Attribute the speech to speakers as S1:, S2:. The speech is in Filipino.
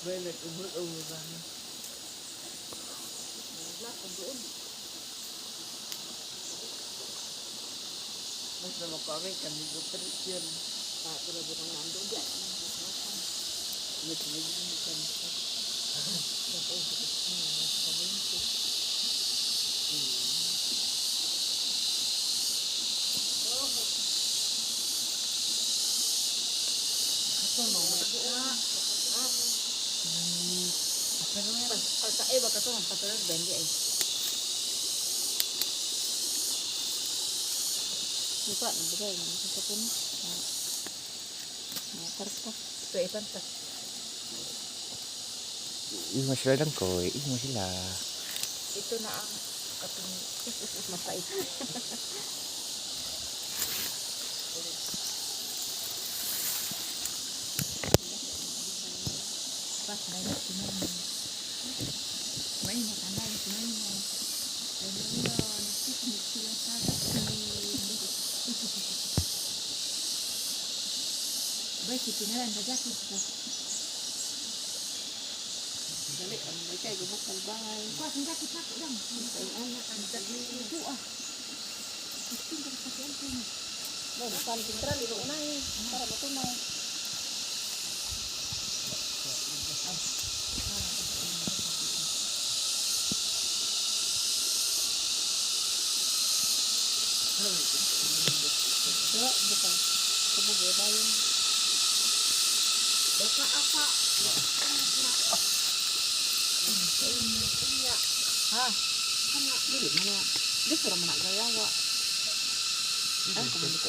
S1: Balik ubod-ubodan.
S2: Wala ko doon.
S1: Mas na makawin kan dito Christian.
S2: Tulad yung nandun dyan.
S1: Nagmigil kan.
S2: Pagkae ba ka ito? Patulad bendi ay. Lupa, nabagay. Nabagay ko na. Karta. Ito ay panta.
S3: Imo sila lang ko, imo sila.
S2: Ito na ang katong mapait. Pas dahil sinabi. May matanda sinabi. Nagpiknik sila sa Bay, kitinalan na jakit ko.
S1: Dali, ang may kay gubok ng bahay.
S2: Kuha, ang jakit na ko lang. Ang anak, ang jakit ko ah. Ito ka sa cellphone.
S1: Mo, saan sentral ito unay para matunaw. Wala, bukan. Kabugo dayon.
S2: Baka apa.
S1: Ha? Kana dili man. Gusto ra man na gayawa. Ay, ko man ko